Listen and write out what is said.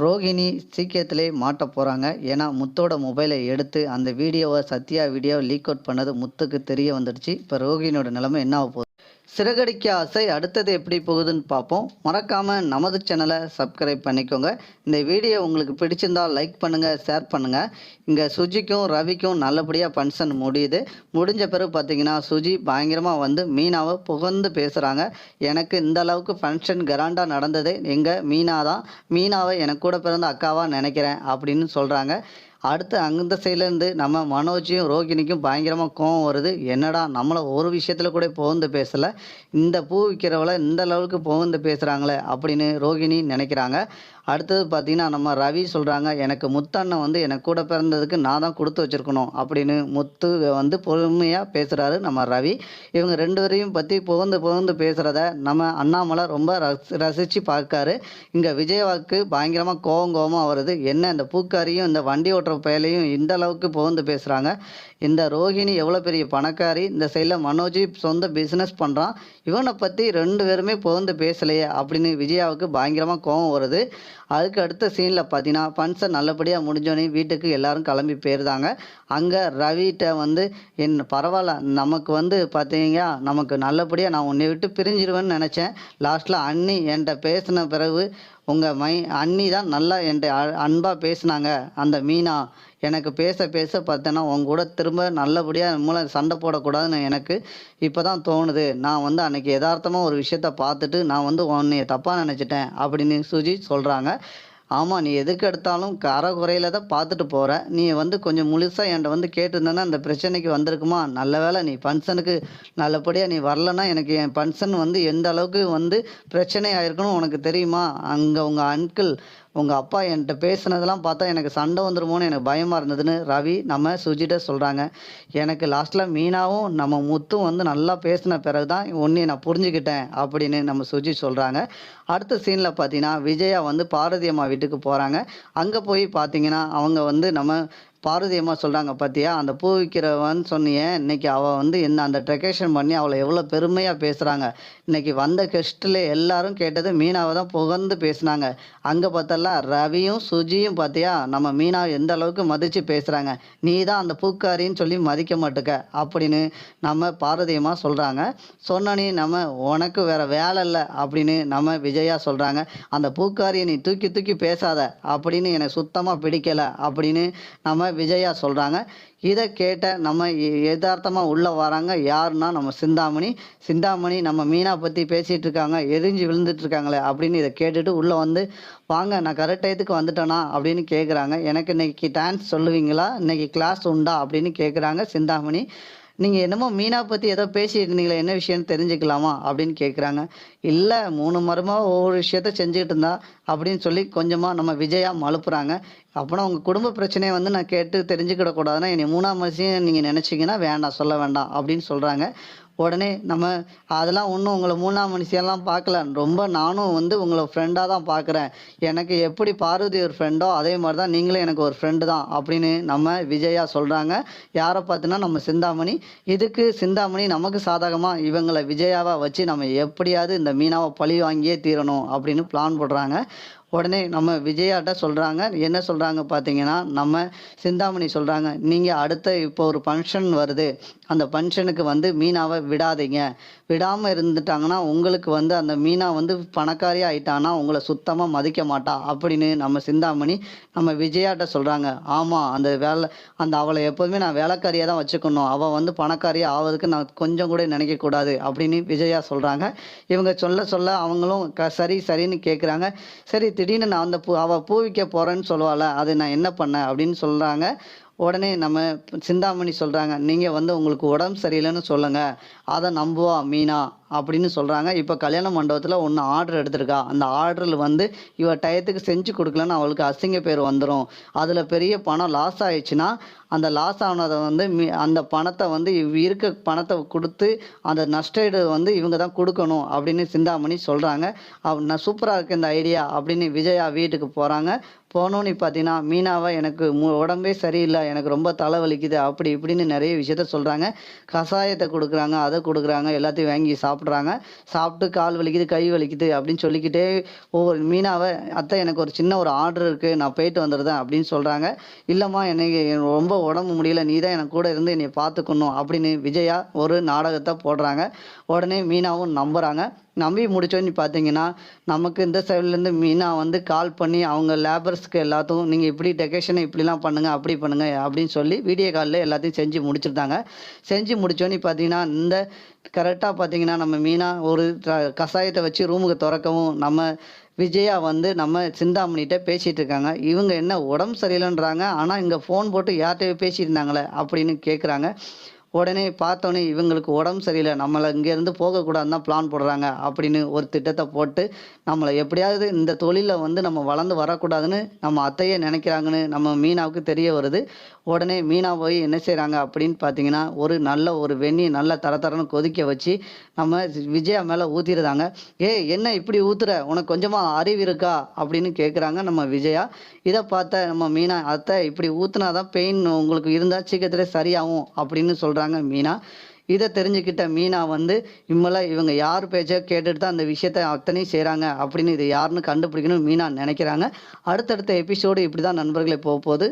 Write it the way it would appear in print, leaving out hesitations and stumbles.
ரோகிணி சீக்கிரத்திலே மாட்ட போறாங்க. ஏன்னா, முத்தோட மொபைல எடுத்து அந்த வீடியோவ சத்யா வீடியோ லீக் அவுட் பண்ணது முத்துக்கு தெரிய வந்துடுச்சு. இப்ப ரோகிணியோட நிலைமை என்ன ஆகப் போகுது? சிறகடிக்க ஆசை அடுத்தது எப்படி போகுதுன்னு பார்ப்போம். மறக்காம நமது சேனலை சப்ஸ்கிரைப் பண்ணிக்கோங்க. இந்த வீடியோ உங்களுக்கு பிடிச்சிருந்தா லைக் பண்ணுங்க, ஷேர் பண்ணுங்க. இங்க சுஜிக்கும் ரவிக்கும் நல்லபடியா ஃபங்ஷன் முடியுது. முடிஞ்ச பிறகு பார்த்தீங்கன்னா, சுஜி பயங்கரமா வந்து மீனாவை புகழ்ந்து பேசுறாங்க. எனக்கு இந்த அளவுக்கு ஃபங்ஷன் கிராண்டா நடந்ததே எங்க மீனா தான். மீனாவை எனக்கு கூட பிறந்த அக்காவா நினைக்கிறேன் அப்படின்னு சொல்றாங்க. அடுத்து அந்த சைட்லேருந்து நம்ம மனோஜையும் ரோகிணிக்கும் பயங்கரமாக கோவம் வருது. என்னடா நம்மளை ஒரு விஷயத்தில் கூட புகழ்ந்து பேசலை, இந்த பூ விற்கிறவளை இந்த லெவலுக்கு புகழ்ந்து பேசுகிறாங்களே அப்படின்னு ரோகிணி நினைக்கிறாங்க. அடுத்தது பார்த்தீங்கன்னா, நம்ம ரவி சொல்கிறாங்க, எனக்கு முத்தண்ணன் வந்து எனக்கு கூட பிறந்ததுக்கு நான் தான் கொடுத்து வச்சுருக்கணும் அப்படின்னு முத்து வந்து பொறுமையாக பேசுகிறாரு நம்ம ரவி. இவங்க ரெண்டு பேரையும் பற்றி புகழ்ந்து புகழ்ந்து பேசுகிறத நம்ம அண்ணாமலை ரொம்ப ரசித்து பார்க்காரு. இங்கே விஜயவாக்கு பயங்கரமாக கோவமாக வருது. என்ன இந்த பூக்காரியும் இந்த வண்டி ஓட்டுற பயலையும் இந்த அளவுக்கு புகழ்ந்து பேசுகிறாங்க. இந்த ரோகிணி எவ்வளோ பெரிய பணக்காரி, இந்த சைடில் மனோஜி சொந்த பிஸ்னஸ் பண்ணுறான், இவனை பற்றி ரெண்டு பேருமே புகழ்ந்து பேசலையே அப்படின்னு விஜயாவுக்கு பயங்கரமாக கோவம் வருது. அதுக்கு அடுத்த சீனில் பார்த்தீங்கன்னா, ஃபங்க்ஷன் நல்லபடியாக முடிஞ்சோடனே வீட்டுக்கு எல்லாரும் கிளம்பி போயிருந்தாங்க. அங்கே ரவிகிட்ட வந்து பரவாயில்ல, நமக்கு வந்து பார்த்தீங்க நமக்கு நல்லபடியாக நான் உன்னை விட்டு பிரிஞ்சிருவேன்னு நினச்சேன். லாஸ்ட்டில் அண்ணி என்கிட்ட பேசின பிறகு உங்கள் அண்ணி தான் நல்லா என்கிட்ட அன்பாக பேசினாங்க. அந்த மீனா எனக்கு பேச பேச பார்த்தேன்னா உங்க கூட திரும்ப நல்லபடியாக மூலம் சண்டை போடக்கூடாதுன்னு எனக்கு இப்போ தான் தோணுது. நான் வந்து அன்றைக்கி யதார்த்தமாக ஒரு விஷயத்த பார்த்துட்டு நான் வந்து உன்னைய தப்பாக நினச்சிட்டேன் அப்படின்னு சுஜி சொல்கிறாங்க. ஆமாம், நீ எதுக்கு எடுத்தாலும் குறையில தான் பார்த்துட்டு போகிற. நீ வந்து கொஞ்சம் முழுசாக என்கிட்ட வந்து கேட்டிருந்தேன்னா அந்த பிரச்சனைக்கு வந்திருக்குமா? நல்ல வேளை நீ ஃபங்க்ஷனுக்கு நல்லபடியாக நீ வரலன்னா எனக்கு என் ஃபங்க்ஷன் வந்து எந்த அளவுக்கு வந்து பிரச்சனை ஆயிருக்குன்னு உனக்கு தெரியுமா? அங்கே உங்கள் அங்கிள் உங்கள் அப்பா என்கிட்ட பேசுனதெல்லாம் பார்த்தா எனக்கு சண்டை வந்துடுமோன்னு எனக்கு பயமாக இருந்ததுன்னு ரவி நம்ம சுஜிட்ட சொல்கிறாங்க. எனக்கு லாஸ்ட்டில் மீனாவும் நம்ம முத்தும் வந்து நல்லா பேசின பிறகு தான் ஒன்றையை நான் புரிஞ்சுக்கிட்டேன் அப்படின்னு நம்ம சுஜி சொல்கிறாங்க. அடுத்த சீனில் பார்த்தீங்கன்னா, விஜயா வந்து பாரதி அம்மா வீட்டுக்கு போகிறாங்க. அங்கே போய் பார்த்தீங்கன்னா, அவங்க வந்து நம்ம பார்வதி அம்மா சொல்கிறாங்க, பார்த்தியா அந்த பூ விற்கிறவன்னு சொன்னியே, இன்றைக்கி அவள் வந்து என்ன அந்த டெக்கரேஷன் பண்ணி அவளை எவ்வளோ பெருமையாக பேசுகிறாங்க. இன்றைக்கி வந்த கெஸ்ட்டில் எல்லாரும் கேட்டது மீனாவை தான் புகழ்ந்து பேசுனாங்க. அங்கே பார்த்தலாம் ரவியும் சுஜியும் பார்த்தியா நம்ம மீனாவை எந்த அளவுக்கு மதித்து பேசுகிறாங்க. நீ தான் அந்த பூக்காரின்னு சொல்லி மதிக்க மாட்டுக்க அப்படின்னு நம்ம பார்வதி அம்மா சொல்கிறாங்க. சொன்னனே நம்ம உனக்கு வேறு வேலை இல்லை அப்படின்னு நம்ம விஜயா சொல்கிறாங்க. அந்த பூக்காரியை நீ தூக்கி தூக்கி பேசாத அப்படின்னு எனக்கு சுத்தமாக பிடிக்கலை அப்படின்னு நம்ம விஜயா சொல்கிறாங்க. இதை கேட்ட நம்ம யதார்த்தமாக உள்ளே வராங்க. யாருன்னா நம்ம சிந்தாமணி நம்ம மீனா பற்றி பேசிகிட்டு இருக்காங்க, எரிஞ்சு விழுந்துட்டு இருக்காங்களே அப்படின்னு இதை கேட்டுட்டு உள்ளே வந்து, வாங்க நான் கரெக்ட் டயத்துக்கு வந்துட்டேனா அப்படின்னு கேட்குறாங்க. எனக்கு இன்னைக்கு டான்ஸ் சொல்லுவீங்களா, இன்னைக்கு கிளாஸ் உண்டா அப்படின்னு கேட்குறாங்க சிந்தாமணி. நீங்கள் என்னமோ மீனா பற்றி ஏதோ பேசிட்டு இருந்தீங்களே, என்ன விஷயம்னு தெரிஞ்சுக்கலாமா அப்படின்னு கேட்குறாங்க. இல்லை 3 மரமாக ஒவ்வொரு விஷயத்த செஞ்சுக்கிட்டு இருந்தா அப்படின்னு சொல்லி கொஞ்சமாக நம்ம விஜயா மழுப்புறாங்க. அப்போனா உங்கள் குடும்ப பிரச்சனையை வந்து நான் கேட்டு தெரிஞ்சுக்கிடக்கூடாதுன்னா என்னை 3ஆம் மனுஷன் நீங்கள் நினச்சிங்கன்னா வேண்டாம், சொல்ல வேண்டாம் அப்படின்னு சொல்கிறாங்க. உடனே நம்ம அதெல்லாம் ஒன்றும் உங்களை 3ஆம் மனுஷியெல்லாம் பார்க்கல, ரொம்ப நானும் வந்து உங்களை ஃப்ரெண்டாக தான் பார்க்குறேன். எனக்கு எப்படி பார்வதி ஒரு ஃப்ரெண்டோ அதே மாதிரி தான் நீங்களும் எனக்கு ஒரு ஃப்ரெண்டு தான் அப்படின்னு நம்ம விஜயா சொல்கிறாங்க. யாரை பார்த்துன்னா நம்ம சிந்தாமணி. இதுக்கு சிந்தாமணி நமக்கு சாதகமாக இவங்களை விஜயாவை வச்சு நம்ம எப்படியாவது இந்த மீனாவை பழி வாங்கியே தீரணும் அப்படின்னு பிளான் போடுறாங்க. உடனே நம்ம விஜயாட்ட சொல்கிறாங்க. என்ன சொல்கிறாங்க பார்த்தீங்கன்னா, நம்ம சிந்தாமணி சொல்கிறாங்க, நீங்கள் அடுத்த இப்போ ஒரு ஃபங்க்ஷன் வருது, அந்த ஃபங்க்ஷனுக்கு வந்து மீனாவை விடாதீங்க. விடாமல் இருந்துட்டாங்கன்னா உங்களுக்கு வந்து அந்த மீனா வந்து பணக்காரி ஆகிட்டான்னா உங்களை சுத்தமாக மதிக்க மாட்டா அப்படின்னு நம்ம சிந்தாமணி நம்ம விஜயாட்ட சொல்கிறாங்க. ஆமாம், அந்த அவளை எப்போதுமே நான் வேலைக்காரியாக தான் வச்சுக்கணும், அவள் வந்து பணக்காரியாக ஆவதுக்கு நான் கொஞ்சம் கூட நினைக்கக்கூடாது அப்படின்னு விஜயா சொல்கிறாங்க. இவங்க சொல்ல சொல்ல அவங்களும் சரி சரின்னு கேட்குறாங்க. சரி, திடீர்னு நான் அந்த அவள் பூ விற்க போகிறேன்னு சொல்லுவாள், அது நான் என்ன பண்ணேன் அப்படின்னு சொல்கிறாங்க. உடனே நம்ம சிந்தாமணி சொல்கிறாங்க, நீங்கள் வந்து உங்களுக்கு உடம்பு சரியில்லைன்னு சொல்லுங்கள், அதை நம்புவா மீனா அப்படின்னு சொல்கிறாங்க. இப்போ கல்யாண மண்டபத்தில் ஒன்று ஆர்டர் எடுத்திருக்கா, அந்த ஆர்டரில் வந்து இவ டயத்துக்கு செஞ்சு கொடுக்கலன்னு அவளுக்கு அசிங்க பேர் வந்துடும். அதில் பெரிய பணம் லாஸ் ஆயிடுச்சுன்னா அந்த லாஸ் ஆனதை வந்து அந்த பணத்தை வந்து இருக்க பணத்தை கொடுத்து அந்த நஷ்டஈடு வந்து இவங்க தான் கொடுக்கணும் அப்படின்னு சிந்தாமணி சொல்கிறாங்க. நான் சூப்பராக இருக்குது இந்த ஐடியா அப்படின்னு விஜயா வீட்டுக்கு போகிறாங்க. போனோன்னு பார்த்தீங்கன்னா, மீனாவை எனக்கு உடம்பே சரியில்லை, எனக்கு ரொம்ப தலைவலிக்குது அப்படி இப்படின்னு நிறைய விஷயத்த சொல்கிறாங்க. கஷாயத்தை கொடுக்குறாங்க, அதை அதை கொடுக்குறாங்க, எல்லாத்தையும் வாங்கி சாப்பிட்றாங்க. சாப்பிட்டு கால் வலிக்குது, கை வலிக்குது அப்படின்னு சொல்லிக்கிட்டே ஒவ்வொரு மீனாவை, அத்தை எனக்கு ஒரு சின்ன ஒரு ஆர்டர் இருக்குது, நான் போயிட்டு வந்துடுறேன் அப்படின்னு சொல்கிறாங்க. இல்லைம்மா எனக்கு ரொம்ப உடம்பு முடியல, நீ தான் எனக்கு கூட இருந்து என்னை பார்த்துக்கணும் அப்படின்னு விஜயா ஒரு நாடகத்தை போடுறாங்க. உடனே மீனாவும் நம்புகிறாங்க. நம்பி முடிச்சோன்னு பார்த்தீங்கன்னா, நமக்கு இந்த சைட்லேருந்து மீனா வந்து கால் பண்ணி அவங்க லேபர்ஸ்க்கு எல்லாத்துக்கும் நீங்கள் இப்படி டெக்கரேஷனை இப்படிலாம் பண்ணுங்க, அப்படி பண்ணுங்க அப்படின்னு சொல்லி வீடியோ காலில் எல்லாத்தையும் செஞ்சு முடிச்சிருந்தாங்க. செஞ்சு முடிச்சோன்னு பார்த்தீங்கன்னா, இந்த கரெக்டாக பார்த்தீங்கன்னா நம்ம மீனா ஒரு கஷாயத்தை வச்சு ரூமுக்கு திறக்கவும், நம்ம விஜயா வந்து நம்ம சிந்தாமணிகிட்ட பேசிகிட்டு இருக்காங்க. இவங்க என்ன உடம்பு சரியில்லைன்றாங்க, ஆனால் இங்கே ஃபோன் போட்டு யார்கிட்டயோ பேசிட்டு இருந்தாங்களே அப்படின்னு கேட்குறாங்க. உடனே பார்த்தோன்னே இவங்களுக்கு உடம்பு சரியில்லை, நம்மளை இங்கேருந்து போகக்கூடாதுன்னு தான் பிளான் போடுறாங்க அப்படின்னு ஒரு திட்டத்தை போட்டு நம்மளை எப்படியாவது இந்த தொழிலில் வந்து நம்ம வளர்ந்து வரக்கூடாதுன்னு நம்ம அத்தையே நினைக்கிறாங்கன்னு நம்ம மீனாவுக்கு தெரிய வருது. உடனே மீனா போய் என்ன செய்கிறாங்க அப்படின்னு பார்த்தீங்கன்னா, ஒரு வெந்நீர் நல்லா தரன்னு கொதிக்க வச்சு நம்ம விஜயா மேலே ஊற்றிடுறாங்க. என்ன இப்படி ஊற்றுற, உனக்கு கொஞ்சமாக அறிவு இருக்கா அப்படின்னு கேட்குறாங்க நம்ம விஜயா. இதை பார்த்த நம்ம மீனா, அத்தை இப்படி ஊற்றுனா தான் பெயின் உங்களுக்கு இருந்தால் சீக்கிரத்தில் சரியாகும் அப்படின்னு சொல்கிறாங்க மீனா. இதை தெரிஞ்சுக்கிட்ட மீனா வந்து இவங்க யார் பேச்சோ கேட்டுட்டு தான் அந்த விஷயத்த அத்தனையும் செய்கிறாங்க அப்படின்னு இது யாருன்னு கண்டுபிடிக்கணும்னு மீனா நினைக்கிறாங்க. அடுத்தடுத்த எபிசோடு இப்படி தான் நண்பர்களே போக போகுது.